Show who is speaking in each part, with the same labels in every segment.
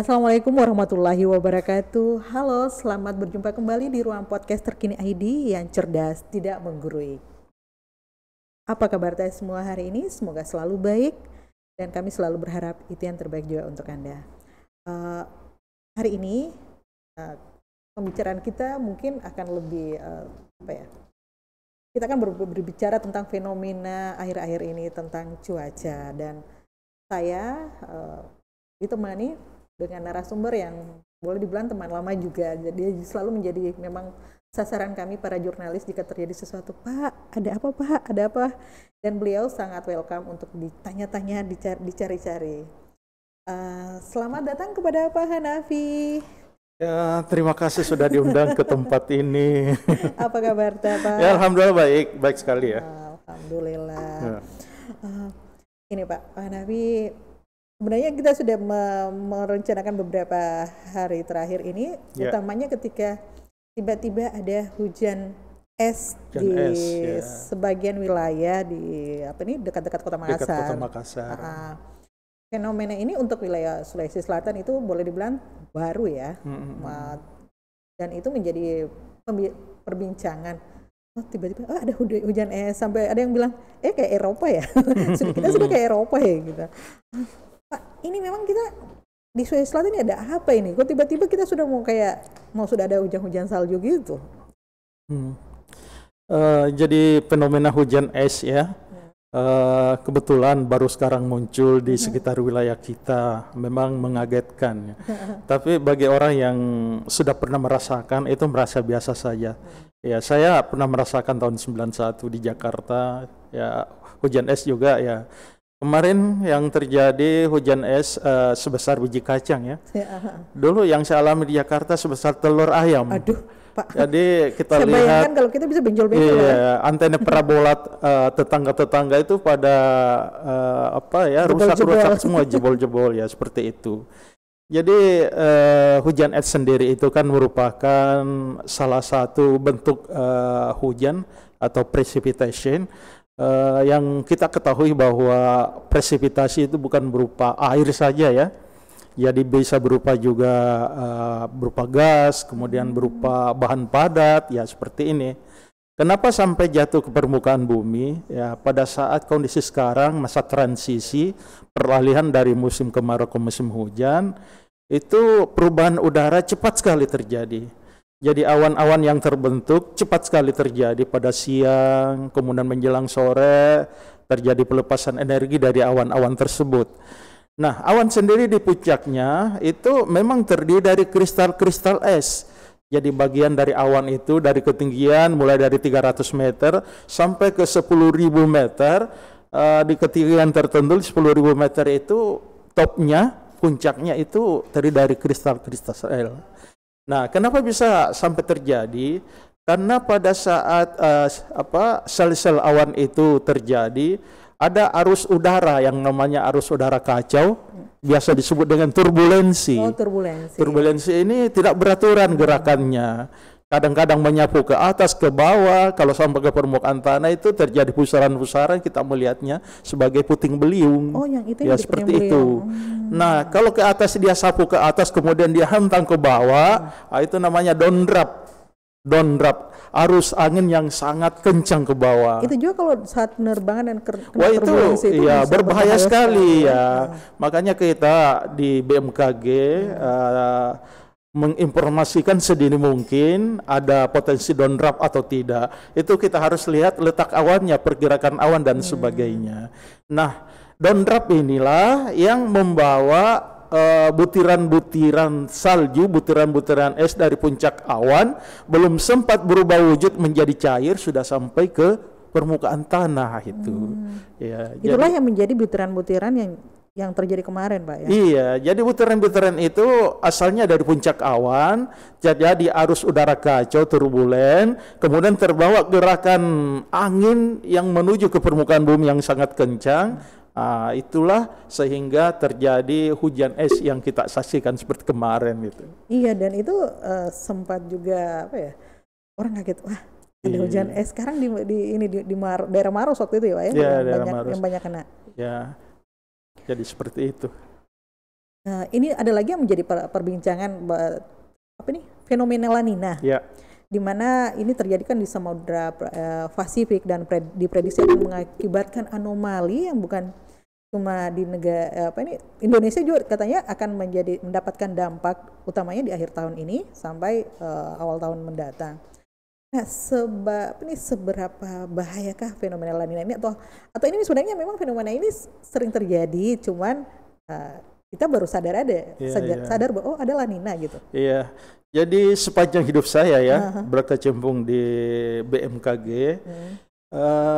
Speaker 1: Assalamualaikum warahmatullahi wabarakatuh. Halo, selamat berjumpa kembali di ruang podcast terkini ID yang cerdas, tidak menggurui. Apa kabar Teh semua hari ini? Semoga selalu baik dan kami selalu berharap itu yang terbaik juga untuk Anda. Hari ini pembicaraan kita mungkin akan lebih kita akan berbicara tentang fenomena akhir-akhir ini tentang cuaca, dan saya ditemani dengan narasumber yang boleh dibilang teman lama juga. Jadi selalu menjadi memang sasaran kami para jurnalis jika terjadi sesuatu. Pak, ada apa Pak? Ada apa? Dan beliau sangat welcome untuk ditanya-tanya, dicari-cari. Selamat datang kepada Pak Hanafi.
Speaker 2: Ya, terima kasih sudah diundang ke tempat ini.
Speaker 1: Apa kabar Pak?
Speaker 2: Ya, alhamdulillah baik sekali ya.
Speaker 1: Alhamdulillah. Ya. Ini Pak Hanafi, sebenarnya kita sudah merencanakan beberapa hari terakhir ini, utamanya ketika tiba-tiba ada hujan es di sebagian wilayah di dekat-dekat Kota Makassar.
Speaker 2: Dekat Kota Makassar.
Speaker 1: Fenomena ini untuk wilayah Sulawesi Selatan itu boleh dibilang baru ya, dan itu menjadi perbincangan. Oh, tiba-tiba ada hujan es, sampai ada yang bilang kayak Eropa ya. Kita sudah kayak Eropa ya gitu. Pak, ini memang kita di Sulawesi Selatan ini ada apa ini? Kok tiba-tiba kita sudah sudah ada hujan-hujan salju gitu?
Speaker 2: Jadi fenomena hujan es ya, kebetulan baru sekarang muncul di sekitar wilayah kita, memang mengagetkan. Tapi bagi orang yang sudah pernah merasakan itu merasa biasa saja. Ya, saya pernah merasakan tahun 91 di Jakarta, ya hujan es juga ya. Kemarin yang terjadi hujan es sebesar biji kacang ya. Dulu yang saya alami di Jakarta sebesar telur ayam.
Speaker 1: Aduh, Pak.
Speaker 2: Jadi kita
Speaker 1: saya
Speaker 2: lihat.
Speaker 1: bayangkan kalau kita bisa benjol-benjol.
Speaker 2: Iya, antena parabola tetangga-tetangga itu pada rusak-rusak semua, jebol-jebol ya, seperti itu. Jadi hujan es sendiri itu kan merupakan salah satu bentuk hujan atau precipitation. Yang kita ketahui bahwa presipitasi itu bukan berupa air saja ya, jadi bisa berupa juga berupa gas, kemudian berupa bahan padat ya, seperti ini. Kenapa sampai jatuh ke permukaan bumi? Ya, pada saat kondisi sekarang masa transisi peralihan dari musim kemarau ke musim hujan, itu perubahan udara cepat sekali terjadi. Jadi awan-awan yang terbentuk cepat sekali terjadi pada siang, kemudian menjelang sore terjadi pelepasan energi dari awan-awan tersebut. Nah, awan sendiri di puncaknya itu memang terdiri dari kristal-kristal es. Jadi bagian dari awan itu dari ketinggian mulai dari 300 meter sampai ke 10.000 meter. Di ketinggian tertentu 10.000 meter itu topnya, puncaknya itu terdiri dari kristal-kristal es. Nah, kenapa bisa sampai terjadi? Karena pada saat sel-sel awan itu terjadi, ada arus udara yang namanya arus udara kacau, biasa disebut dengan turbulensi. Turbulensi ini tidak beraturan gerakannya. Kadang-kadang menyapu ke atas, ke bawah, kalau sampai ke permukaan tanah itu terjadi pusaran-pusaran, kita melihatnya sebagai puting beliung.
Speaker 1: Oh, yang itu
Speaker 2: ya seperti itu. Nah, kalau ke atas dia sapu ke atas, kemudian dia hantam ke bawah, itu namanya downdraft. Downdraft, arus angin yang sangat kencang ke bawah.
Speaker 1: Itu juga kalau saat penerbangan dan
Speaker 2: turbulensi itu ya berbahaya sekali ya. Makanya kita di BMKG menginformasikan sedini mungkin ada potensi downdraft atau tidak. Itu kita harus lihat letak awannya, pergerakan awan dan sebagainya. Nah, downdraft inilah yang membawa butiran-butiran salju, butiran-butiran es dari puncak awan belum sempat berubah wujud menjadi cair sudah sampai ke permukaan tanah itu. Ya,
Speaker 1: itulah yang menjadi butiran-butiran yang terjadi kemarin, Pak ya.
Speaker 2: Iya, jadi butiran-butiran itu asalnya dari puncak awan, jadi arus udara kacau, turbulen, kemudian terbawa gerakan angin yang menuju ke permukaan bumi yang sangat kencang. Itulah sehingga terjadi hujan es yang kita saksikan seperti kemarin gitu.
Speaker 1: Iya, dan itu sempat juga orang kaget, wah ada hujan es. Sekarang di daerah Maros waktu itu ya Pak ya,
Speaker 2: daerah Maros
Speaker 1: yang banyak kena.
Speaker 2: Ya. Jadi seperti itu.
Speaker 1: Ini ada lagi yang menjadi perbincangan apa nih, fenomena La Nina.
Speaker 2: Ya.
Speaker 1: Di mana ini terjadi kan di Samudra Pasifik dan diprediksi akan mengakibatkan anomali yang bukan cuma di negara Indonesia juga katanya akan mendapatkan dampak utamanya di akhir tahun ini sampai awal tahun mendatang. Nah, seberapa bahayakah fenomena La Nina ini atau ini sebenarnya memang fenomena ini sering terjadi, cuman kita baru sadar sadar bahwa ada La Nina gitu.
Speaker 2: Iya. Jadi sepanjang hidup saya ya berkecimpung di BMKG,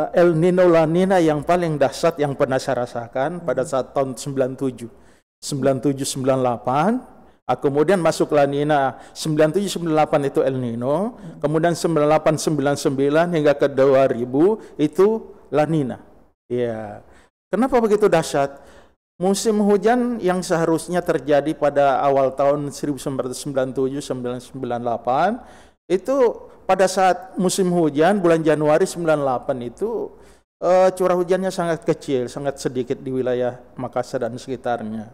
Speaker 2: El Nino La Nina yang paling dahsyat yang pernah saya rasakan pada saat tahun 97, 98, kemudian masuk La Nina 97-98 itu El Nino, kemudian 98-99 hingga ke 2000 itu La Nina. Ya. Kenapa begitu dahsyat? Musim hujan yang seharusnya terjadi pada awal tahun 1997-1998 itu pada saat musim hujan bulan Januari 98 itu curah hujannya sangat kecil, sangat sedikit di wilayah Makassar dan sekitarnya.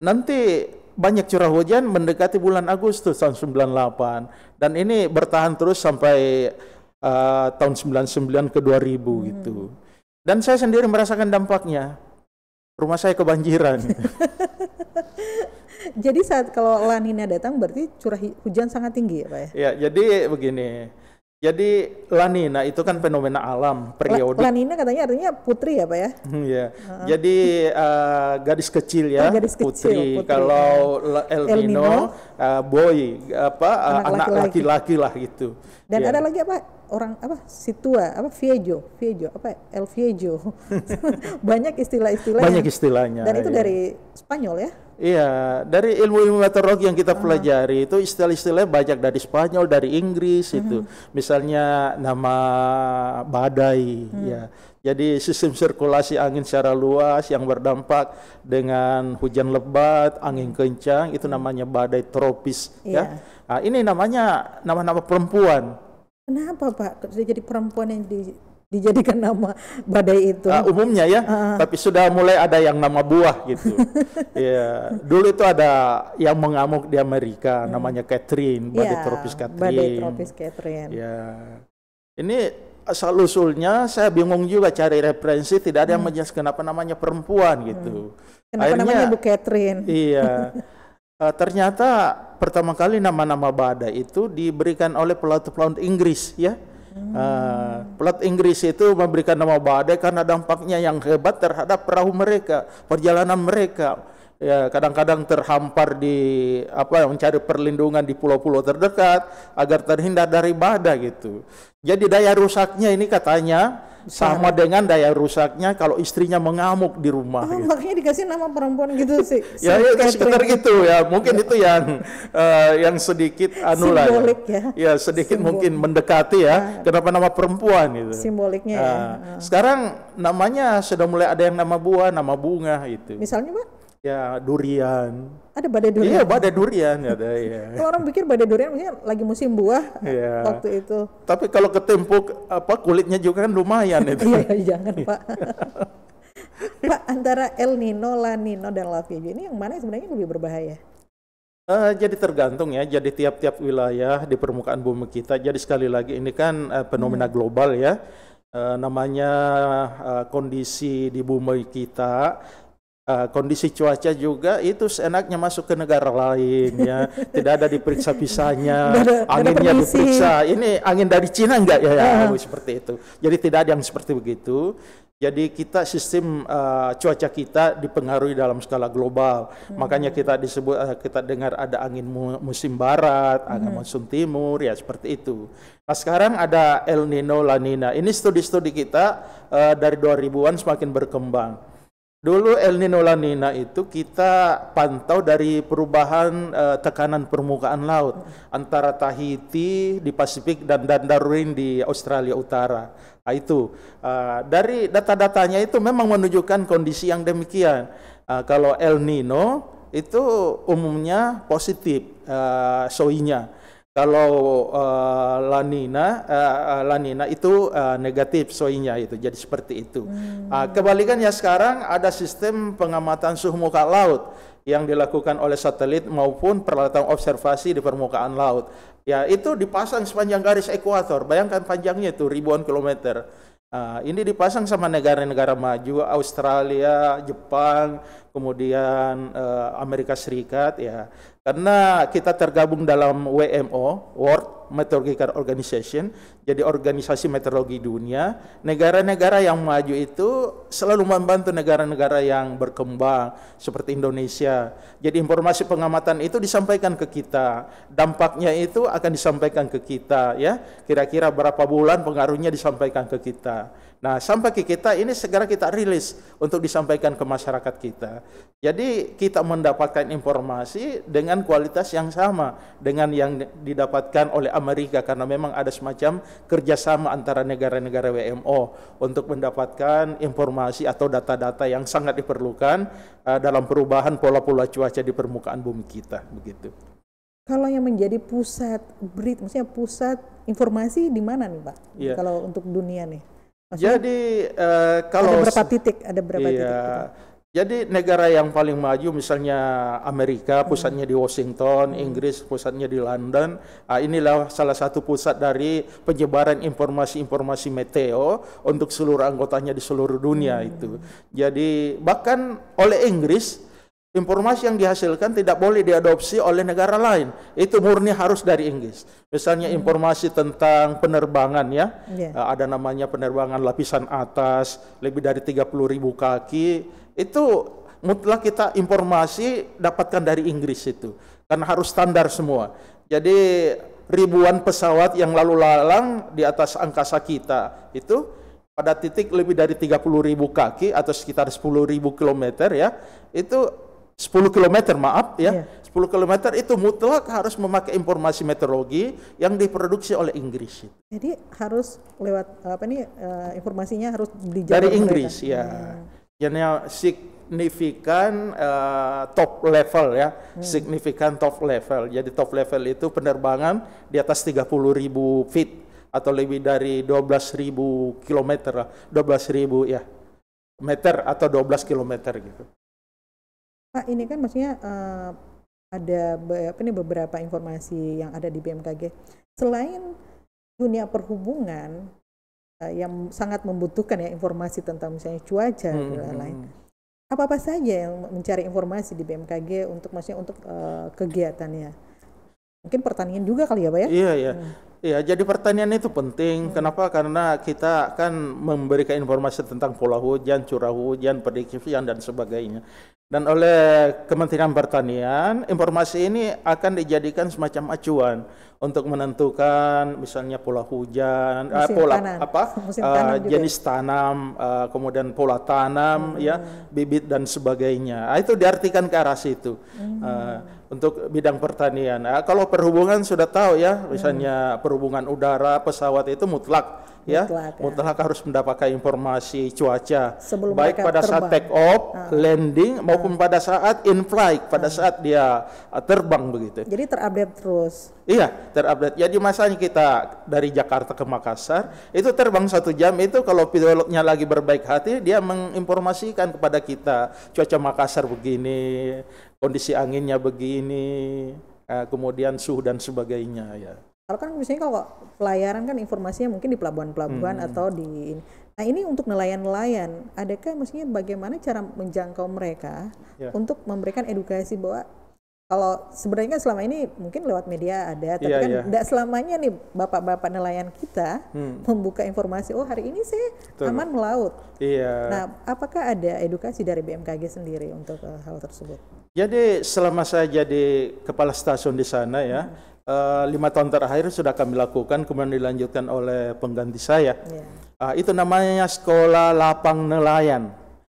Speaker 2: Nanti banyak curah hujan mendekati bulan Agustus tahun 98 dan ini bertahan terus sampai tahun 99 ke 2000 gitu. Dan saya sendiri merasakan dampaknya. Rumah saya kebanjiran.
Speaker 1: Jadi saat kalau La Nina datang berarti curah hujan sangat tinggi ya Pak ya?
Speaker 2: Ya, jadi begini. Jadi La Nina itu kan fenomena alam periodik.
Speaker 1: La Nina katanya artinya putri ya Pak ya?
Speaker 2: Ya. Jadi gadis kecil ya,
Speaker 1: gadis
Speaker 2: putri.
Speaker 1: kecil.
Speaker 2: Kalau El Nino boy, anak laki-laki lah gitu.
Speaker 1: Dan ada lagi orang situa, Viejo, El Viejo. Banyak istilah-istilah.
Speaker 2: Banyak istilahnya.
Speaker 1: Dan itu dari Spanyol ya?
Speaker 2: Iya, dari ilmu meteorologi yang kita pelajari itu istilah-istilahnya banyak dari Spanyol, dari Inggris itu. Misalnya nama badai ya. Jadi sistem sirkulasi angin secara luas yang berdampak dengan hujan lebat, angin kencang itu namanya badai tropis ya. Nah, ini namanya nama-nama perempuan.
Speaker 1: Kenapa Pak jadi perempuan yang dijadikan nama badai itu?
Speaker 2: Umumnya ya, tapi sudah mulai ada yang nama buah gitu. Ya, dulu itu ada yang mengamuk di Amerika, namanya Catherine, badai tropis Catherine.
Speaker 1: Badai tropis Catherine.
Speaker 2: Ya, ini asal usulnya saya bingung juga cari referensi, tidak ada yang menjelaskan kenapa namanya perempuan gitu.
Speaker 1: Kenapa namanya Bu Catherine?
Speaker 2: Iya. Ternyata pertama kali nama-nama badai itu diberikan oleh pelaut-pelaut Inggris ya. Pelaut Inggris itu memberikan nama badai karena dampaknya yang hebat terhadap perahu mereka, perjalanan mereka. Ya, kadang-kadang terhampar di mencari perlindungan di pulau-pulau terdekat agar terhindar dari badai gitu. Jadi daya rusaknya ini katanya sama dengan daya rusaknya kalau istrinya mengamuk di rumah.
Speaker 1: Gitu. Makanya dikasih nama perempuan gitu sih.
Speaker 2: Ya, sekitar gitu ya. Mungkin itu yang sedikit
Speaker 1: simbolik
Speaker 2: ya sedikit mungkin mendekati ya. Kenapa nama perempuan gitu.
Speaker 1: Simboliknya ya.
Speaker 2: Sekarang namanya sudah mulai ada yang nama buah, nama bunga itu.
Speaker 1: Misalnya Pak?
Speaker 2: Ya, durian.
Speaker 1: Ada badai durian?
Speaker 2: Iya, badai durian ada ya.
Speaker 1: Kalau orang pikir badai durian maksudnya lagi musim buah waktu itu.
Speaker 2: Tapi kalau ketempuk kulitnya juga kan lumayan itu.
Speaker 1: Iya, jangan Pak. Pak, antara El Nino, La Nino, dan La Viejo ini yang mana sebenarnya lebih berbahaya?
Speaker 2: Jadi tergantung ya. Jadi tiap-tiap wilayah di permukaan bumi kita. Jadi sekali lagi ini kan fenomena global ya. Namanya kondisi di bumi kita. Kondisi cuaca juga itu seenaknya masuk ke negara lain ya, tidak ada diperiksa visanya, anginnya diperiksa, ini angin dari Cina enggak ya, seperti itu. Jadi tidak ada yang seperti begitu. Jadi kita sistem cuaca kita dipengaruhi dalam skala global, makanya kita kita dengar ada angin musim barat, angin musim timur ya seperti itu. Nah sekarang ada El Nino, La Nina. Ini studi-studi kita dari 2000-an semakin berkembang. Dulu El Nino La Nina itu kita pantau dari perubahan tekanan permukaan laut antara Tahiti di Pasifik dan Darwin di Australia Utara. Nah, itu dari data-datanya itu memang menunjukkan kondisi yang demikian. Kalau El Nino itu umumnya positif, SOI-nya. Kalau La Nina itu negatif soinya itu, jadi seperti itu. Kebalikannya sekarang ada sistem pengamatan suhu muka laut yang dilakukan oleh satelit maupun peralatan observasi di permukaan laut. Ya, itu dipasang sepanjang garis ekuator. Bayangkan panjangnya itu ribuan kilometer. Ini dipasang sama negara-negara maju, Australia, Jepang, kemudian Amerika Serikat, ya. Karena kita tergabung dalam WMO, World Meteorological Organization, jadi organisasi meteorologi dunia. Negara-negara yang maju itu selalu membantu negara-negara yang berkembang seperti Indonesia. Jadi informasi pengamatan itu disampaikan ke kita, dampaknya itu akan disampaikan ke kita, ya. Kira-kira berapa bulan pengaruhnya disampaikan ke kita. Nah, sampai ke kita ini segera kita rilis untuk disampaikan ke masyarakat kita. Jadi kita mendapatkan informasi dengan kualitas yang sama dengan yang didapatkan oleh Amerika, karena memang ada semacam kerjasama antara negara-negara WMO untuk mendapatkan informasi atau data-data yang sangat diperlukan dalam perubahan pola-pola cuaca di permukaan bumi kita, begitu.
Speaker 1: Kalau yang menjadi pusat maksudnya pusat informasi di mana nih, Pak?
Speaker 2: Yeah.
Speaker 1: Kalau untuk dunia nih. Maksudnya,
Speaker 2: jadi kalau
Speaker 1: ada berapa titik? Titik?
Speaker 2: Jadi negara yang paling maju misalnya Amerika, pusatnya di Washington, Inggris pusatnya di London. Inilah salah satu pusat dari penyebaran informasi-informasi meteo untuk seluruh anggotanya di seluruh dunia itu. Jadi bahkan oleh Inggris, informasi yang dihasilkan tidak boleh diadopsi oleh negara lain. Itu murni harus dari Inggris. Misalnya informasi tentang penerbangan, ya. Ada namanya penerbangan lapisan atas, lebih dari 30.000 kaki. Itu mutlak kita informasi dapatkan dari Inggris itu. Karena harus standar semua. Jadi ribuan pesawat yang lalu lalang di atas angkasa kita itu pada titik lebih dari 30.000 kaki atau sekitar 10.000 kilometer, ya. Itu 10 km, maaf ya, 10 km itu mutlak harus memakai informasi meteorologi yang diproduksi oleh Inggris.
Speaker 1: Jadi harus lewat informasinya harus
Speaker 2: dari Inggris, ya. Jadi signifikan top level, ya, signifikan top level. Jadi top level itu penerbangan di atas 30.000 feet atau lebih dari 12.000 km, 12.000 ya meter atau 12 km gitu.
Speaker 1: Pak, ini kan maksudnya ada beberapa informasi yang ada di BMKG. Selain dunia perhubungan yang sangat membutuhkan ya informasi tentang misalnya cuaca dan lain-lain. Apa saja yang mencari informasi di BMKG untuk maksudnya untuk kegiatannya? Mungkin pertanian juga kali ya, Pak ya? Iya,
Speaker 2: iya. Iya, jadi pertanian itu penting. Kenapa? Karena kita akan memberikan informasi tentang pola hujan, curah hujan, prediksi hujan dan sebagainya. Dan oleh Kementerian Pertanian, informasi ini akan dijadikan semacam acuan untuk menentukan misalnya pola hujan, jenis tanam, kemudian pola tanam, ya, bibit dan sebagainya. Itu diartikan ke arah situ. Untuk bidang pertanian. Kalau perhubungan sudah tahu ya, misalnya perhubungan udara, pesawat itu mutlak. Mutlak harus mendapatkan informasi cuaca sebelum baik pada saat take off, landing maupun pada saat in flight, pada saat dia terbang begitu.
Speaker 1: Jadi terupdate terus.
Speaker 2: Iya, terupdate. Jadi masanya kita dari Jakarta ke Makassar itu terbang 1 jam itu kalau pilotnya lagi berbaik hati dia menginformasikan kepada kita cuaca Makassar begini, kondisi anginnya begini, kemudian suhu dan sebagainya ya.
Speaker 1: Kalau kan misalnya kalau pelayaran kan informasinya mungkin di pelabuhan-pelabuhan atau di ini. Nah ini untuk nelayan-nelayan, adakah maksudnya bagaimana cara menjangkau mereka untuk memberikan edukasi bahwa kalau sebenarnya kan selama ini mungkin lewat media ada, tapi kan tidak selamanya nih bapak-bapak nelayan kita membuka informasi, oh hari ini saya aman melaut. Nah apakah ada edukasi dari BMKG sendiri untuk hal tersebut?
Speaker 2: Jadi selama saya jadi kepala stasiun di sana ya, 5 tahun terakhir sudah kami lakukan, kemudian dilanjutkan oleh pengganti saya. Itu namanya Sekolah Lapang Nelayan.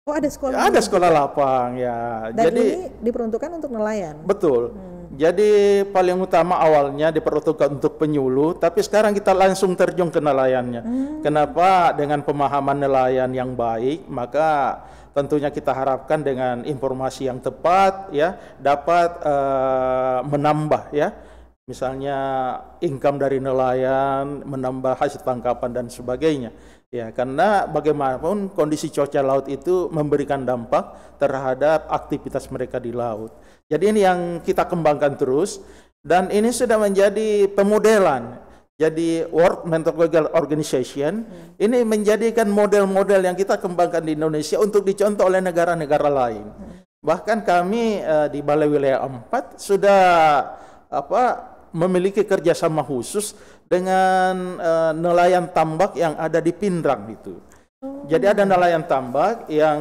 Speaker 1: Oh ada sekolah?
Speaker 2: Ada sekolah lapang ya.
Speaker 1: Dan jadi ini diperuntukkan untuk nelayan?
Speaker 2: Betul. Jadi paling utama awalnya diperuntukkan untuk penyuluh, tapi sekarang kita langsung terjun ke nelayannya. Kenapa? Dengan pemahaman nelayan yang baik, maka tentunya kita harapkan dengan informasi yang tepat ya dapat menambah ya. misalnya income dari nelayan, menambah hasil tangkapan dan sebagainya. Ya, karena bagaimanapun kondisi cuaca laut itu memberikan dampak terhadap aktivitas mereka di laut. Jadi ini yang kita kembangkan terus, dan ini sudah menjadi pemodelan. Jadi World Meteorological Organization ini menjadikan model-model yang kita kembangkan di Indonesia untuk dicontoh oleh negara-negara lain. Bahkan kami di Balai Wilayah 4 sudah memiliki kerjasama khusus dengan nelayan tambak yang ada di Pindrang itu. Jadi ada nelayan tambak yang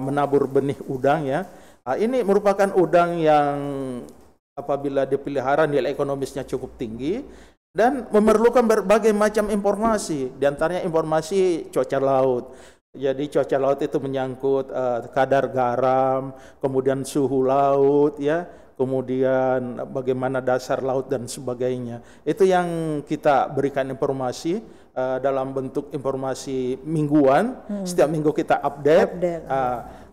Speaker 2: menabur benih udang ya. Ini merupakan udang yang apabila dipelihara nilai ekonomisnya cukup tinggi dan memerlukan berbagai macam informasi, diantaranya informasi cuaca laut. Jadi cuaca laut itu menyangkut kadar garam, kemudian suhu laut, ya, kemudian bagaimana dasar laut dan sebagainya. Itu yang kita berikan informasi dalam bentuk informasi mingguan. Setiap minggu kita update.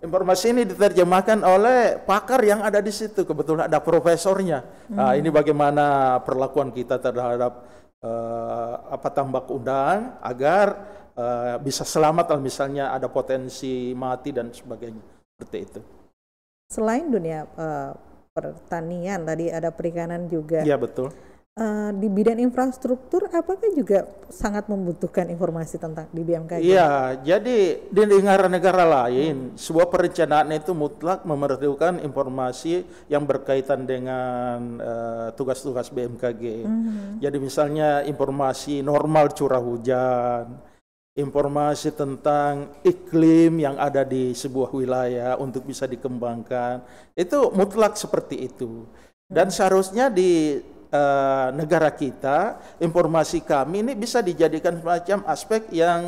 Speaker 2: Informasi ini diterjemahkan oleh pakar yang ada di situ. Kebetulan ada profesornya. Ini bagaimana perlakuan kita terhadap tambak udang agar bisa selamat kalau misalnya ada potensi mati dan sebagainya. Seperti itu.
Speaker 1: Selain dunia pertanian, tadi ada perikanan juga.
Speaker 2: Iya, betul.
Speaker 1: Di bidang infrastruktur, apakah juga sangat membutuhkan informasi tentang di BMKG?
Speaker 2: Iya, jadi di negara-negara lain, sebuah perencanaan itu mutlak memerlukan informasi yang berkaitan dengan tugas-tugas BMKG. Jadi misalnya informasi normal curah hujan, informasi tentang iklim yang ada di sebuah wilayah untuk bisa dikembangkan, itu mutlak seperti itu. Dan seharusnya di negara kita, informasi kami ini bisa dijadikan semacam aspek yang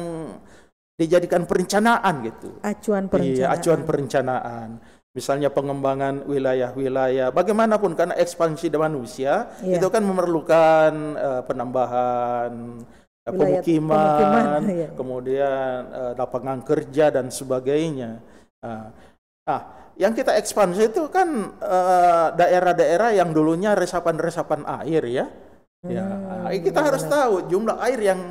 Speaker 2: dijadikan perencanaan gitu.
Speaker 1: Acuan perencanaan.
Speaker 2: Iya, acuan perencanaan. Misalnya pengembangan wilayah-wilayah, bagaimanapun karena ekspansi manusia itu kan memerlukan penambahan pemukiman, kemudian lapangan kerja dan sebagainya. Yang kita ekspansi itu kan daerah-daerah yang dulunya resapan-resapan air ya. Kita harus tahu jumlah air yang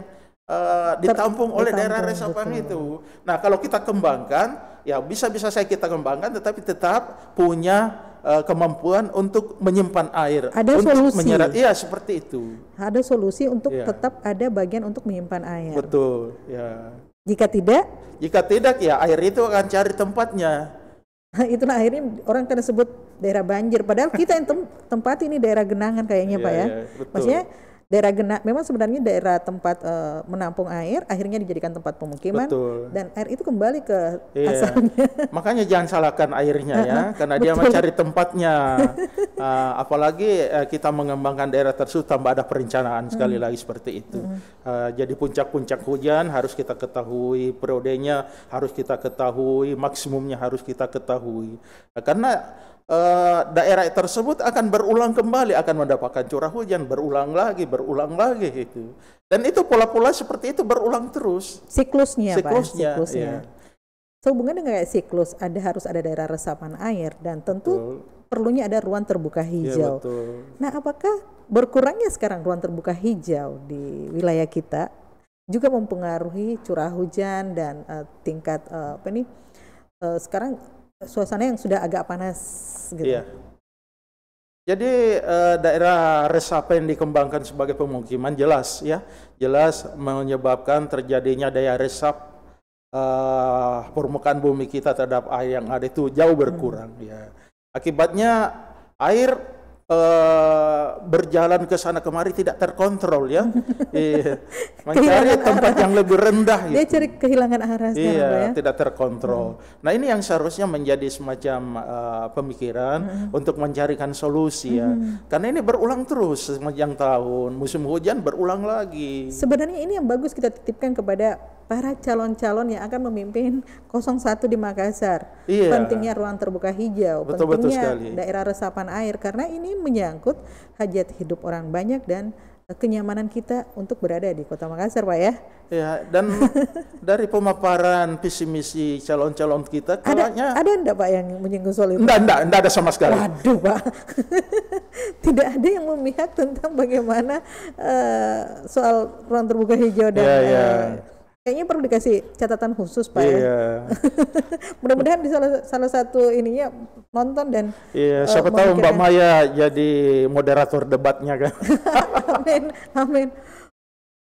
Speaker 2: ditampung oleh daerah resapan itu. Nah, kalau kita kembangkan, ya bisa-bisa saya kita kembangkan, tetapi tetap punya kemampuan untuk menyimpan air.
Speaker 1: Ada solusi.
Speaker 2: Menyerap, iya seperti itu.
Speaker 1: Ada solusi untuk tetap ada bagian untuk menyimpan air.
Speaker 2: Betul. Ya.
Speaker 1: Jika tidak?
Speaker 2: Jika tidak, ya air itu akan cari tempatnya.
Speaker 1: Itulah akhirnya orang kan sebut daerah banjir. Padahal kita yang tempat ini daerah genangan kayaknya Pak ya. Maksudnya daerah genang, memang sebenarnya daerah tempat menampung air, akhirnya dijadikan tempat pemukiman.
Speaker 2: Betul.
Speaker 1: Dan air itu kembali ke asalnya.
Speaker 2: Makanya jangan salahkan airnya ya, karena dia mencari tempatnya. Apalagi kita mengembangkan daerah tersebut tanpa ada perencanaan, sekali lagi seperti itu. Jadi puncak-puncak hujan harus kita ketahui, periodenya harus kita ketahui, maksimumnya harus kita ketahui. Karena daerah tersebut akan berulang kembali, akan mendapatkan curah hujan berulang lagi itu. Dan itu pola-pola seperti itu berulang terus.
Speaker 1: Siklusnya.
Speaker 2: Iya.
Speaker 1: Sehubungan dengan siklus, harus ada daerah resapan air dan tentu perlunya ada ruang terbuka hijau.
Speaker 2: Ya, betul.
Speaker 1: Nah, apakah berkurangnya sekarang ruang terbuka hijau di wilayah kita juga mempengaruhi curah hujan dan tingkat sekarang suasana yang sudah agak panas gitu. Iya.
Speaker 2: Jadi daerah resapan yang dikembangkan sebagai pemukiman jelas menyebabkan terjadinya daya resap permukaan bumi kita terhadap air yang ada itu jauh berkurang ya. Akibatnya air berjalan ke sana kemari tidak terkontrol ya. Mencari tempat yang lebih rendah.
Speaker 1: Dia cari kehilangan arah sekarang,
Speaker 2: tidak terkontrol. Nah, ini yang seharusnya menjadi semacam pemikiran untuk mencarikan solusi ya. Karena ini berulang terus sepanjang tahun, musim hujan berulang lagi.
Speaker 1: Sebenarnya ini yang bagus kita titipkan kepada para calon-calon yang akan memimpin 01 di Makassar. Pentingnya ruang terbuka hijau, pentingnya daerah resapan air, karena ini menyangkut hajat hidup orang banyak dan kenyamanan kita untuk berada di Kota Makassar, Pak ya.
Speaker 2: Ya, dan dari pemaparan visi misi calon-calon kita, kayaknya
Speaker 1: Ada enggak Pak yang menyinggung soal itu?
Speaker 2: enggak ada sama sekali.
Speaker 1: Waduh Pak, tidak ada yang memihak tentang bagaimana soal ruang terbuka hijau dan kayaknya perlu dikasih catatan khusus Pak ya. Mudah-mudahan di salah satu ininya nonton dan
Speaker 2: siapa tahu Mbak Maya jadi moderator debatnya kan.
Speaker 1: Amin.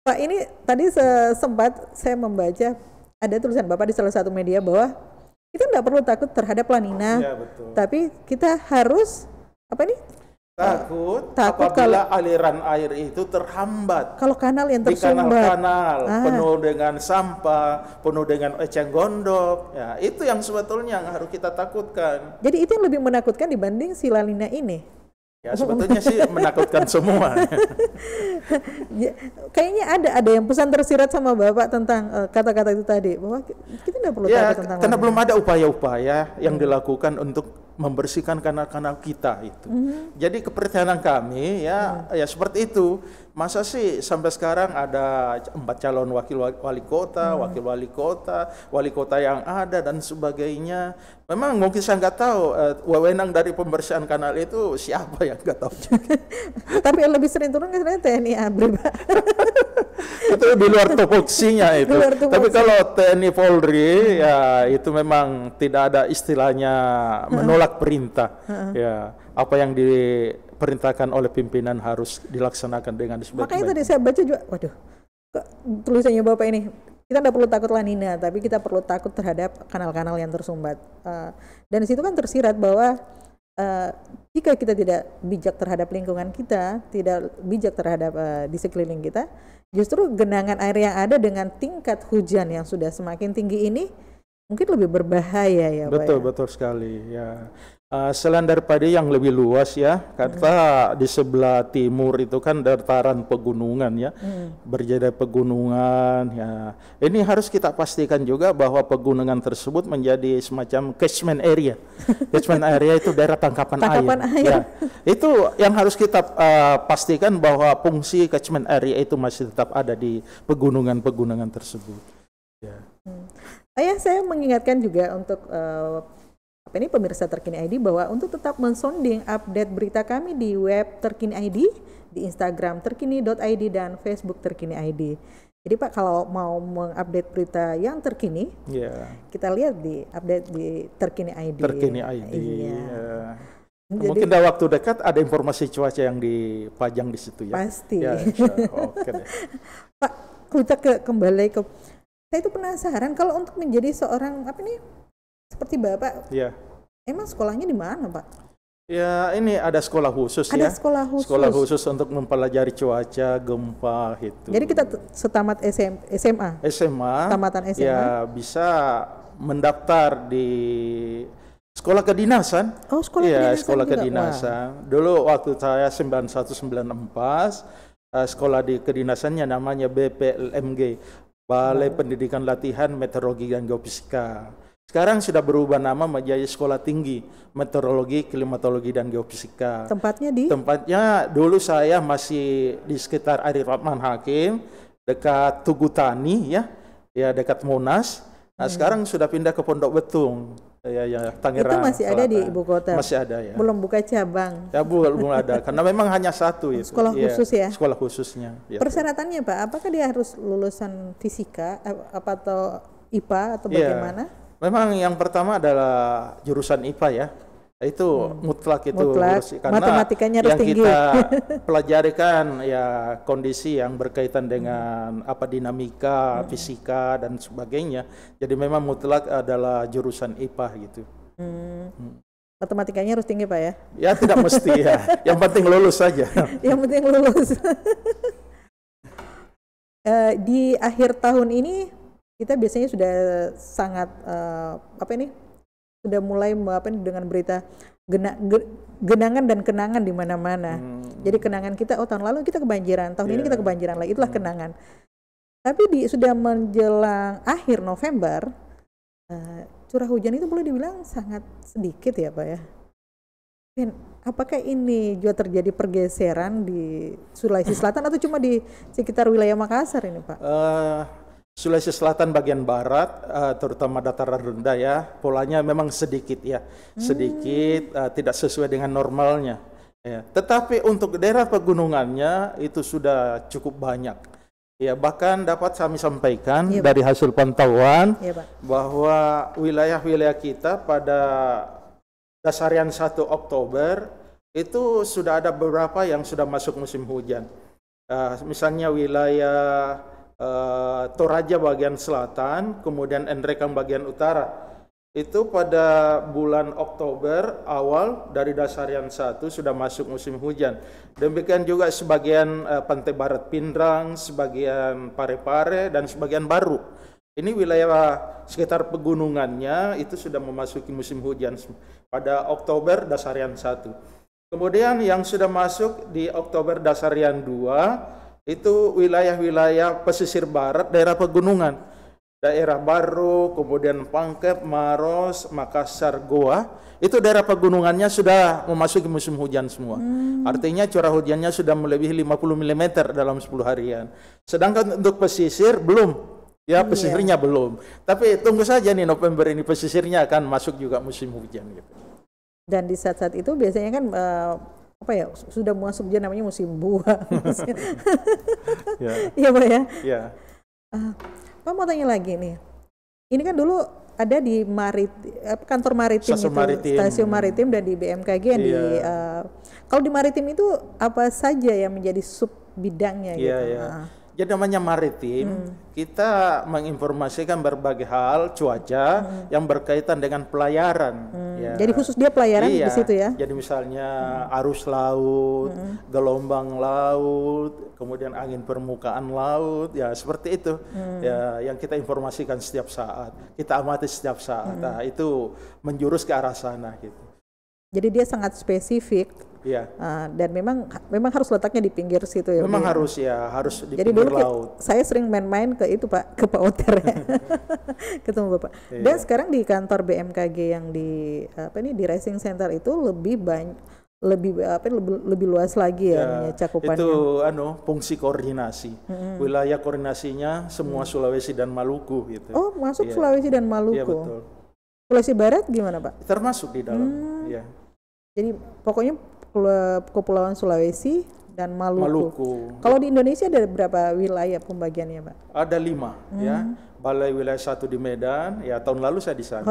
Speaker 1: Pak, ini tadi sempat saya membaca ada tulisan Bapak di salah satu media bahwa kita tidak perlu takut terhadap La Nina, tapi kita harus takut
Speaker 2: apabila aliran air itu terhambat.
Speaker 1: Kalau kanal yang tersumbat,
Speaker 2: di kanal penuh dengan sampah, penuh dengan eceng gondok, ya itu yang sebetulnya yang harus kita takutkan.
Speaker 1: Jadi itu yang lebih menakutkan dibanding si La Nina ini.
Speaker 2: Ya sebetulnya sih menakutkan semua.
Speaker 1: Kayaknya ada yang pesan tersirat sama Bapak tentang kata-kata itu tadi bahwa kita tidak perlu takut tentang
Speaker 2: karena belum ada upaya-upaya yang dilakukan untuk membersihkan kanal-kanal kita itu. Jadi kepercayaan kami ya seperti itu. Masa sih sampai sekarang ada 4 calon wakil wali kota, wakil wali kota yang ada dan sebagainya. Memang mungkin saya nggak tahu wewenang dari pembersihan kanal itu siapa yang nggak tahu.
Speaker 1: Tapi yang lebih sering turun kan sebenarnya TNI ABRI, Pak.
Speaker 2: Itu di luar tupoksinya itu. Tapi kalau TNI Polri ya itu memang tidak ada istilahnya menolak perintah. Ya, apa yang diperintahkan oleh pimpinan harus dilaksanakan dengan sebaik-baiknya.
Speaker 1: Makanya tadi saya baca juga, waduh, tulisannya Bapak ini, kita tidak perlu takut La Nina, tapi kita perlu takut terhadap kanal-kanal yang tersumbat. Dan di situ kan tersirat bahwa jika kita tidak bijak terhadap lingkungan kita, tidak bijak terhadap di sekeliling kita, justru genangan air yang ada dengan tingkat hujan yang sudah semakin tinggi ini mungkin lebih berbahaya ya Pak.
Speaker 2: Betul sekali ya. Selain daripada yang lebih luas ya, kata di sebelah timur itu kan dataran pegunungan ya, berjada pegunungan ya. Ini harus kita pastikan juga bahwa pegunungan tersebut menjadi semacam catchment area. Catchment area itu daerah tangkapan air. Ya. Itu yang harus kita pastikan bahwa fungsi catchment area itu masih tetap ada di pegunungan-pegunungan tersebut. Ya.
Speaker 1: Saya mengingatkan juga untuk pemirsa Terkini ID bahwa untuk tetap mensonding update berita kami di web Terkini ID, di Instagram terkini.id dan Facebook Terkini ID. Jadi Pak, kalau mau mengupdate berita yang terkini, kita lihat di update di Terkini ID.
Speaker 2: Terkini ID. Mungkin dalam waktu dekat ada informasi cuaca yang dipajang di situ ya.
Speaker 1: Pasti.
Speaker 2: Ya, oke deh.
Speaker 1: Pak, kita kembali ke, saya itu penasaran kalau untuk menjadi seorang seperti Bapak, emang sekolahnya di mana Pak?
Speaker 2: Ya ini ada sekolah khusus
Speaker 1: ada sekolah khusus.
Speaker 2: Sekolah khusus untuk mempelajari cuaca, gempa gitu.
Speaker 1: Jadi kita setamat SMA? Tamatan SMA?
Speaker 2: Ya bisa mendaftar di sekolah kedinasan.
Speaker 1: Oh sekolah kedinasan juga?
Speaker 2: Sekolah kedinasan. Dulu waktu saya 91-94, sekolah di kedinasannya namanya BPLMG, Balai Pendidikan Latihan Meteorologi dan Geofisika. Sekarang sudah berubah nama menjadi Sekolah Tinggi Meteorologi, Klimatologi dan Geofisika. Tempatnya dulu saya masih di sekitar Arif Rahman Hakim, dekat Tugu Tani ya dekat Monas. Nah, sekarang sudah pindah ke Pondok Betung. Tangerang.
Speaker 1: Itu masih ada di ibu kota?
Speaker 2: Masih ada ya.
Speaker 1: Belum buka cabang?
Speaker 2: Ya belum ada, karena memang hanya satu itu.
Speaker 1: Sekolah khusus ya?
Speaker 2: Sekolah khususnya. Ya.
Speaker 1: Persyaratannya Pak, apakah dia harus lulusan fisika atau IPA atau bagaimana?
Speaker 2: Memang yang pertama adalah jurusan IPA ya. Itu mutlak itu
Speaker 1: karena matematikanya harus tinggi.
Speaker 2: Yang kita pelajari kan ya kondisi yang berkaitan dengan dinamika, fisika dan sebagainya. Jadi memang mutlak adalah jurusan IPA gitu.
Speaker 1: Matematikanya harus tinggi Pak ya?
Speaker 2: Ya tidak mesti ya. Yang penting lulus saja.
Speaker 1: Yang penting lulus. Di akhir tahun ini kita biasanya sudah sangat sudah mulai dengan berita genangan dan kenangan di mana-mana. Jadi kenangan kita, tahun lalu kita kebanjiran, tahun ini kita kebanjiran lagi, itulah kenangan. Tapi sudah menjelang akhir November, curah hujan itu boleh dibilang sangat sedikit ya Pak ya? Dan apakah ini juga terjadi pergeseran di Sulawesi Selatan atau cuma di sekitar wilayah Makassar ini, Pak?
Speaker 2: Sulawesi Selatan bagian barat, terutama dataran rendah ya, polanya memang sedikit ya, sedikit tidak sesuai dengan normalnya. Ya. Tetapi untuk daerah pegunungannya itu sudah cukup banyak. Ya, bahkan dapat kami sampaikan dari hasil pantauan bahwa wilayah-wilayah kita pada dasarian 1 Oktober itu sudah ada beberapa yang sudah masuk musim hujan. Misalnya wilayah Toraja bagian selatan, kemudian Endrekang bagian utara. Itu pada bulan Oktober awal dari dasarian 1 sudah masuk musim hujan. Demikian juga sebagian pantai barat Pindrang, sebagian Parepare, dan sebagian Baru. Ini wilayah sekitar pegunungannya itu sudah memasuki musim hujan pada Oktober dasarian 1. Kemudian yang sudah masuk di Oktober dasarian 2 itu wilayah-wilayah pesisir barat daerah pegunungan. Daerah Baru, kemudian Pangkep, Maros, Makassar, Goa, itu daerah pegunungannya sudah memasuki musim hujan semua. Artinya curah hujannya sudah melebihi 50 mm dalam 10 harian. Sedangkan untuk pesisir belum, ya pesisirnya belum. Tapi tunggu saja nih November ini pesisirnya akan masuk juga musim hujan gitu.
Speaker 1: Dan di saat-saat itu biasanya kan apa ya, sudah masuk dia namanya musim buah. Iya Pak ya? Iya. Pak mau tanya lagi nih, ini kan dulu ada di kantor maritim stasiun maritim dan di BMKG yang kalau di maritim itu apa saja yang menjadi sub bidangnya gitu?
Speaker 2: Jadi namanya maritim, kita menginformasikan berbagai hal cuaca yang berkaitan dengan pelayaran.
Speaker 1: Jadi khusus dia pelayaran di situ ya?
Speaker 2: Jadi misalnya arus laut, gelombang laut, kemudian angin permukaan laut, ya seperti itu. Ya, yang kita informasikan setiap saat, kita amati setiap saat. Nah, itu menjurus ke arah sana gitu.
Speaker 1: Jadi dia sangat spesifik.
Speaker 2: Iya.
Speaker 1: Dan memang harus letaknya di pinggir situ ya.
Speaker 2: Memang harus ya, harus di
Speaker 1: jadi
Speaker 2: pinggir
Speaker 1: dulu
Speaker 2: laut.
Speaker 1: Saya sering main-main ke itu Pak, ke Pak Oter ya. Ketemu Bapak. Dan sekarang di kantor BMKG yang di di Racing Center itu lebih luas lagi ya cakupannya.
Speaker 2: Itu fungsi koordinasi. Wilayah koordinasinya semua Sulawesi dan Maluku gitu.
Speaker 1: Oh, masuk Sulawesi dan Maluku. Iya, betul. Sulawesi Barat gimana Pak?
Speaker 2: Termasuk di dalam.
Speaker 1: Jadi pokoknya Kepulauan Sulawesi dan Maluku. Kalau di Indonesia ada berapa wilayah pembagiannya, Pak?
Speaker 2: Ada 5 ya. Balai wilayah 1 di Medan, ya tahun lalu saya di sana.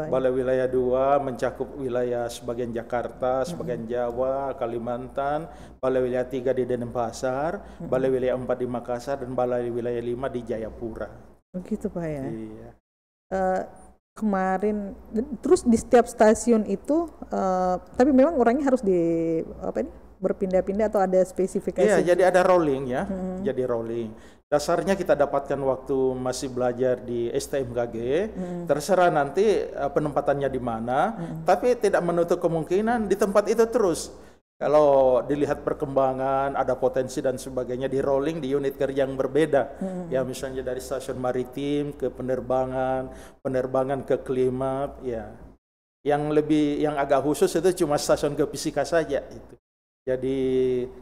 Speaker 2: Balai wilayah 2 mencakup wilayah sebagian Jakarta, sebagian Jawa, Kalimantan. Balai wilayah 3 di Denpasar, balai wilayah 4 di Makassar, dan balai wilayah 5 di Jayapura.
Speaker 1: Begitu Pak ya.
Speaker 2: Iya.
Speaker 1: Kemarin terus di setiap stasiun itu tapi memang orangnya harus berpindah-pindah atau ada spesifikasi?
Speaker 2: Iya, jadi ada rolling ya. Jadi rolling. Dasarnya kita dapatkan waktu masih belajar di STMKG. Terserah nanti penempatannya di mana, tapi tidak menutup kemungkinan di tempat itu terus. Kalau dilihat perkembangan, ada potensi dan sebagainya, di rolling di unit kerja yang berbeda. Ya misalnya dari stasiun maritim ke penerbangan ke klimat, ya. Yang agak khusus itu cuma stasiun geofisika saja itu. Jadi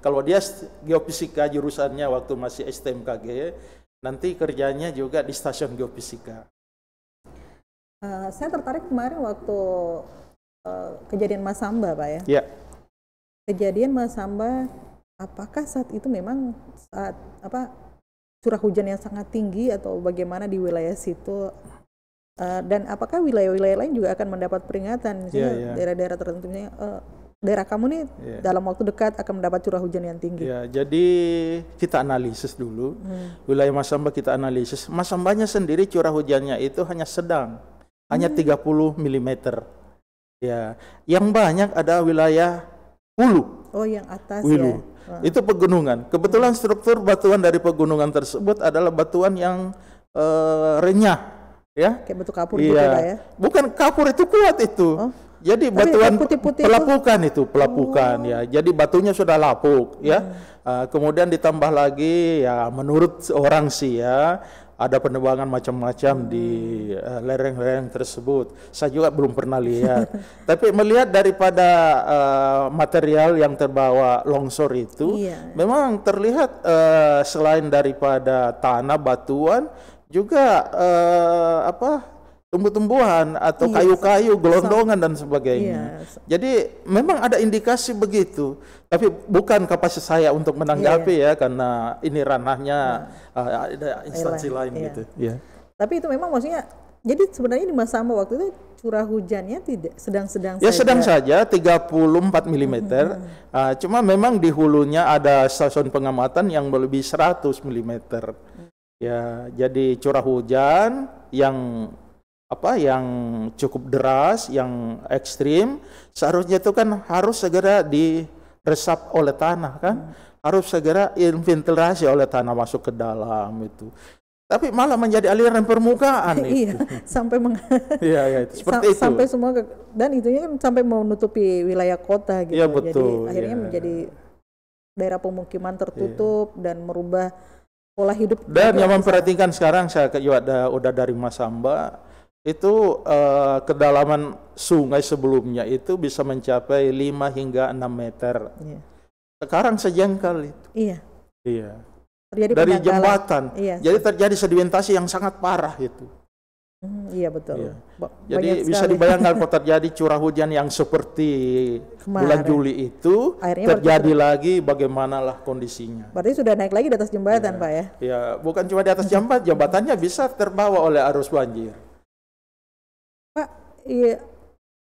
Speaker 2: kalau dia geofisika jurusannya waktu masih STMKG, nanti kerjanya juga di stasiun geofisika.
Speaker 1: Saya tertarik kemarin waktu kejadian Masamba, Pak ya.
Speaker 2: Ya.
Speaker 1: Kejadian Masamba, apakah saat itu memang saat curah hujan yang sangat tinggi atau bagaimana di wilayah situ, dan apakah wilayah-wilayah lain juga akan mendapat peringatan, misalnya daerah-daerah tertentu, daerah kamu nih dalam waktu dekat akan mendapat curah hujan yang tinggi.
Speaker 2: Ya, jadi kita analisis dulu wilayah Masamba, kita analisis Masambanya sendiri curah hujannya itu hanya sedang, hanya 30 mm. Ya, yang banyak ada wilayah Hulu.
Speaker 1: Oh, yang atas
Speaker 2: Wilu. Ya. Itu pegunungan. Kebetulan struktur batuan dari pegunungan tersebut adalah batuan yang renyah, ya.
Speaker 1: Kayak batu kapur gitu ya.
Speaker 2: Bukan kapur, itu kuat itu. Jadi batuan pelapukan itu, ya. Jadi batunya sudah lapuk, ya. Kemudian ditambah lagi ya menurut orang sih ya, ada penebangan macam-macam di lereng-lereng tersebut. Saya juga belum pernah lihat. Tapi melihat daripada material yang terbawa longsor itu, memang terlihat selain daripada tanah, batuan, juga tumbuh-tumbuhan atau kayu-kayu, gelondongan dan sebagainya. Jadi memang ada indikasi begitu, tapi bukan kapasitas saya untuk menanggapi ya, karena ini ranahnya ada instansi lain gitu.
Speaker 1: Tapi itu memang maksudnya, jadi sebenarnya di Masamba waktu itu curah hujannya tidak sedang-sedang
Speaker 2: ya,
Speaker 1: saja.
Speaker 2: sedang saja 34 mm. Cuma memang di hulunya ada stasiun pengamatan yang melebihi 100 mm. Ya, jadi curah hujan yang cukup deras, yang ekstrim, seharusnya itu kan harus segera diresap oleh tanah kan, harus segera infiltrasi oleh tanah masuk ke dalam itu. Tapi malah menjadi aliran permukaan itu.
Speaker 1: Sampai
Speaker 2: itu seperti itu.
Speaker 1: Sampai semua dan itunya kan sampai menutupi wilayah kota gitu.
Speaker 2: Ya, betul.
Speaker 1: Jadi akhirnya menjadi daerah pemukiman tertutup dan merubah pola hidup.
Speaker 2: Dan yang memperhatikan sekarang saya udah dari Masamba itu kedalaman sungai sebelumnya itu bisa mencapai 5 hingga 6 meter. Sekarang sejengkal itu. Iya.
Speaker 1: Terjadi
Speaker 2: dari jembatan. Jadi terjadi sedimentasi yang sangat parah itu.
Speaker 1: Iya, betul.
Speaker 2: Jadi bisa dibayangkan kalau terjadi curah hujan yang seperti bulan Juli itu akhirnya terjadi lagi, bagaimanalah kondisinya.
Speaker 1: Berarti sudah naik lagi di atas jembatan, Pak ya?
Speaker 2: Iya, bukan cuma di atas jembatannya bisa terbawa oleh arus banjir.
Speaker 1: Pak,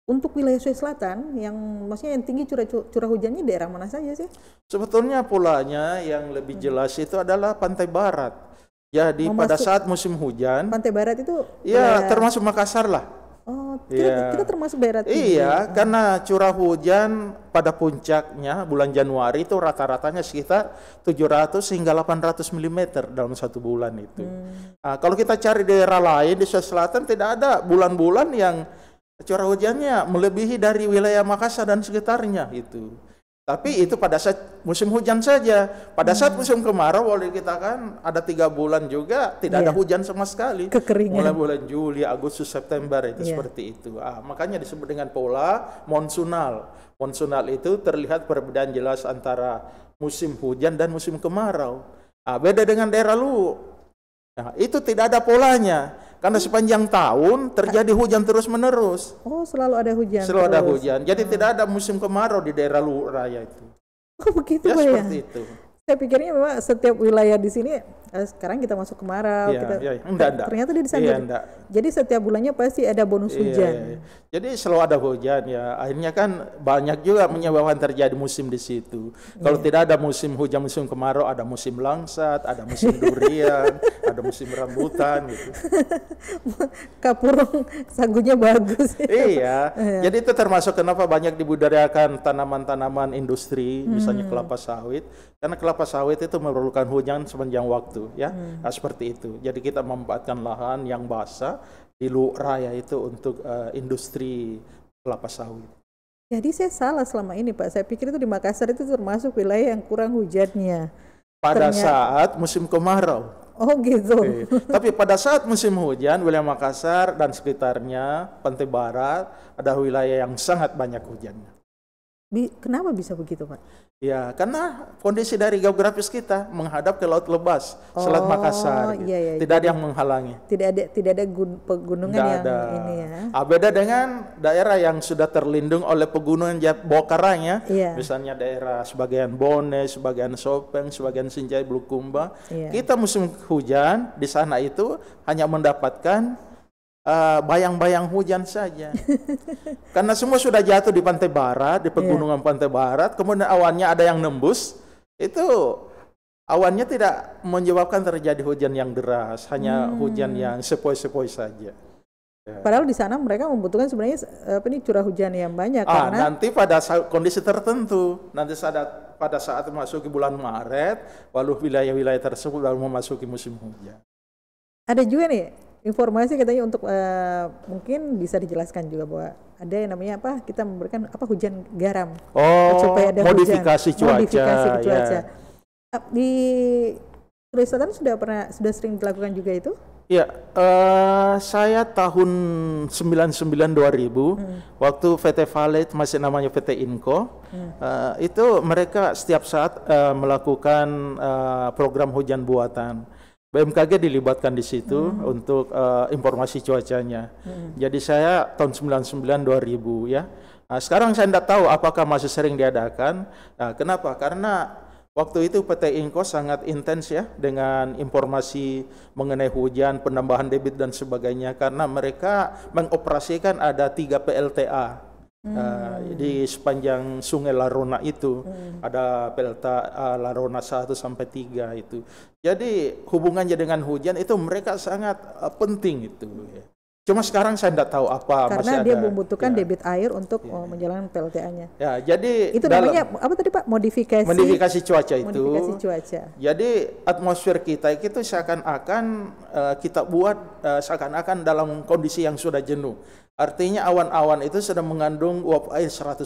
Speaker 1: untuk wilayah Sulawesi Selatan, yang maksudnya yang tinggi curah hujannya daerah mana saja sih?
Speaker 2: Sebetulnya polanya yang lebih jelas itu adalah pantai barat. Jadi pada saat musim hujan,
Speaker 1: pantai barat itu
Speaker 2: termasuk Makassar lah.
Speaker 1: Oh, kita termasuk daerah tinggi.
Speaker 2: Iya, karena curah hujan pada puncaknya bulan Januari itu rata-ratanya sekitar 700 hingga 800 mm dalam satu bulan itu. Nah, kalau kita cari daerah lain di Sulawesi Selatan tidak ada bulan-bulan yang curah hujannya melebihi dari wilayah Makassar dan sekitarnya itu. Tapi itu pada saat musim hujan saja. Pada saat musim kemarau boleh kita kan ada 3 bulan juga tidak ada hujan sama sekali.
Speaker 1: Kekeringan.
Speaker 2: Mulai bulan Juli, Agustus, September itu seperti itu. Makanya disebut dengan pola monsunal. Monsunal itu terlihat perbedaan jelas antara musim hujan dan musim kemarau. Beda dengan daerah lu. Nah, itu tidak ada polanya. Karena sepanjang tahun terjadi hujan terus-menerus.
Speaker 1: Oh, selalu ada hujan.
Speaker 2: Selalu ada hujan. Jadi tidak ada musim kemarau di daerah Luwu Raya itu.
Speaker 1: Oh, begitu, Pak ya?
Speaker 2: Seperti itu.
Speaker 1: Saya pikirnya memang setiap wilayah di sini sekarang kita masuk kemarau,
Speaker 2: enggak.
Speaker 1: Ternyata dia di sana. Jadi setiap bulannya pasti ada bonus hujan.
Speaker 2: Jadi selalu ada hujan ya. Akhirnya kan banyak juga menyebabkan terjadi musim di situ. Kalau tidak ada musim hujan, musim kemarau, ada musim langsat, ada musim durian, ada musim rambutan gitu.
Speaker 1: Kapurung sagunya bagus.
Speaker 2: Iya. Jadi itu termasuk kenapa banyak dibudidayakan tanaman-tanaman industri, misalnya kelapa sawit. Karena kelapa sawit itu memerlukan hujan sepanjang waktu, ya. Nah, seperti itu. Jadi kita memanfaatkan lahan yang basah di Luwu Raya itu untuk industri kelapa sawit.
Speaker 1: Jadi saya salah selama ini, Pak. Saya pikir itu di Makassar itu termasuk wilayah yang kurang hujannya.
Speaker 2: Pada saat musim kemarau.
Speaker 1: Oh, gitu.
Speaker 2: Tapi pada saat musim hujan, wilayah Makassar dan sekitarnya, pantai barat, ada wilayah yang sangat banyak hujannya.
Speaker 1: Kenapa bisa begitu, Pak?
Speaker 2: Ya, karena kondisi dari geografis kita menghadap ke Laut Lepas, Selat Makassar. Tidak ada yang menghalangi.
Speaker 1: Tidak ada pegunungan yang ini ya.
Speaker 2: Beda dengan daerah yang sudah terlindung oleh pegunungan bawah karangnya. Misalnya daerah sebagian Bone, sebagian Sopeng, sebagian Sinjai, Bulukumba. Kita musim hujan di sana itu hanya mendapatkan bayang-bayang hujan saja. Karena semua sudah jatuh di pantai barat, di pegunungan pantai barat, kemudian awannya ada yang nembus, itu awannya tidak menyebabkan terjadi hujan yang deras, hanya hujan yang sepoi-sepoi saja.
Speaker 1: Padahal di sana mereka membutuhkan sebenarnya curah hujan yang banyak karena
Speaker 2: nanti pada kondisi tertentu, nanti pada saat memasuki bulan Maret, lalu wilayah-wilayah tersebut baru memasuki musim hujan.
Speaker 1: Ada juga nih informasi katanya untuk mungkin bisa dijelaskan juga bahwa ada yang namanya kita memberikan hujan garam supaya ada
Speaker 2: modifikasi cuaca.
Speaker 1: Di Sulawesi Selatan sudah sering dilakukan juga itu?
Speaker 2: Ya, saya tahun 99-2000 waktu VT Valet masih namanya VT Inco, itu mereka setiap saat melakukan program hujan buatan. BMKG dilibatkan di situ untuk informasi cuacanya. Jadi saya tahun 99-2000 ya. Nah, sekarang saya tidak tahu apakah masih sering diadakan. Nah, kenapa? Karena waktu itu PT Inco sangat intens ya dengan informasi mengenai hujan, penambahan debit dan sebagainya, karena mereka mengoperasikan ada 3 PLTA di sepanjang Sungai Larona itu. Ada PLTA Larona 1 sampai 3 itu. Jadi hubungannya dengan hujan itu mereka sangat penting itu. Cuma sekarang saya tidak tahu apa
Speaker 1: karena
Speaker 2: masih
Speaker 1: dia
Speaker 2: ada,
Speaker 1: membutuhkan
Speaker 2: ya.
Speaker 1: debit air untuk menjalankan PLTA-nya.
Speaker 2: Ya, jadi
Speaker 1: itu namanya apa tadi Pak?
Speaker 2: Modifikasi cuaca itu.
Speaker 1: Modifikasi cuaca.
Speaker 2: Jadi atmosfer kita itu seakan-akan kita buat seakan-akan dalam kondisi yang sudah jenuh. Artinya awan-awan itu sedang mengandung uap air 100%.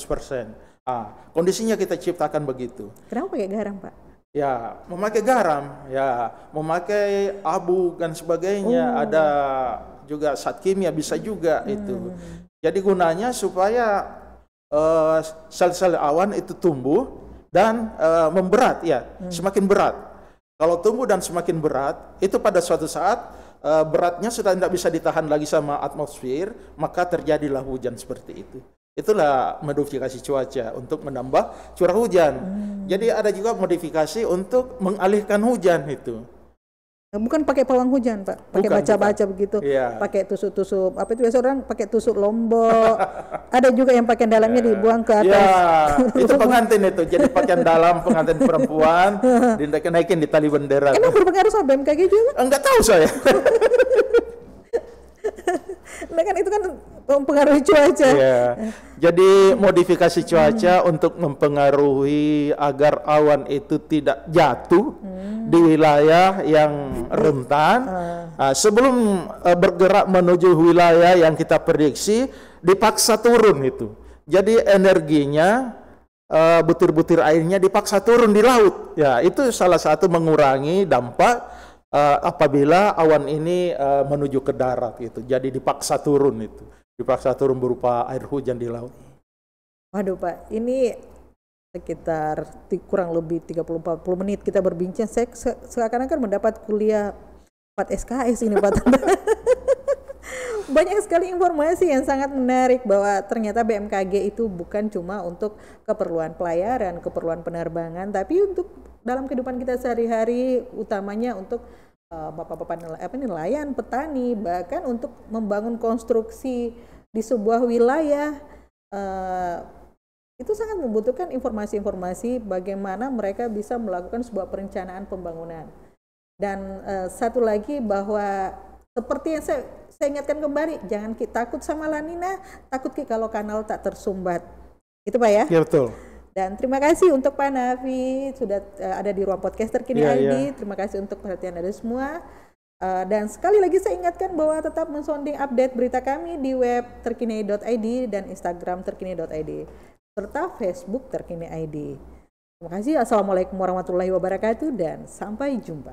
Speaker 2: Kondisinya kita ciptakan begitu.
Speaker 1: Kenapa pakai garam, Pak?
Speaker 2: Ya, memakai garam, ya, memakai abu dan sebagainya. Ada juga zat kimia bisa juga itu. Jadi gunanya supaya sel-sel awan itu tumbuh dan memberat ya, semakin berat. Kalau tumbuh dan semakin berat, itu pada suatu saat beratnya sudah tidak bisa ditahan lagi sama atmosfer, maka terjadilah hujan seperti itu. Itulah modifikasi cuaca untuk menambah curah hujan. Jadi ada juga modifikasi untuk mengalihkan hujan itu.
Speaker 1: Bukan pakai pawang hujan, Pak. Pakai baca-baca begitu.
Speaker 2: Yeah.
Speaker 1: Pakai tusuk-tusuk. Apa itu biasa orang pakai tusuk lombok. Ada juga yang pakaian dalamnya dibuang ke atas.
Speaker 2: Ya, itu pengantin itu. Jadi pakaian dalam pengantin perempuan dinaikin di tali bendera.
Speaker 1: Emang berpengaruh sama BMKG juga?
Speaker 2: Enggak tahu saya.
Speaker 1: Nah kan itu kan mempengaruhi cuaca.
Speaker 2: Ya. Jadi modifikasi cuaca untuk mempengaruhi agar awan itu tidak jatuh di wilayah yang rentan. Sebelum bergerak menuju wilayah yang kita prediksi, dipaksa turun itu. Jadi energinya, butir-butir airnya dipaksa turun di laut. Ya, itu salah satu mengurangi dampak apabila awan ini menuju ke darat gitu. Jadi dipaksa turun itu. Dipaksa turun berupa air hujan di laut.
Speaker 1: Waduh Pak, ini sekitar kurang lebih 30-40 menit kita berbincang. Saya seakan-akan mendapat kuliah 4 SKS ini Pak. Banyak sekali informasi yang sangat menarik bahwa ternyata BMKG itu bukan cuma untuk keperluan pelayaran, keperluan penerbangan, tapi untuk dalam kehidupan kita sehari-hari, utamanya untuk bapak-bapak nelayan, petani, bahkan untuk membangun konstruksi di sebuah wilayah. Itu sangat membutuhkan informasi-informasi bagaimana mereka bisa melakukan sebuah perencanaan pembangunan. Dan satu lagi bahwa seperti yang saya ingatkan kembali, jangan takut sama La Nina, takut kalau kanal tak tersumbat. Itu Pak ya?
Speaker 2: Ya betul.
Speaker 1: Dan terima kasih untuk Pak Nafi sudah ada di ruang podcast Terkini ID. Terima kasih untuk perhatian Anda semua. Dan sekali lagi saya ingatkan bahwa tetap mensonding update berita kami di web terkini.id dan Instagram terkini.id serta Facebook Terkini ID. Terima kasih. Assalamualaikum warahmatullahi wabarakatuh dan sampai jumpa.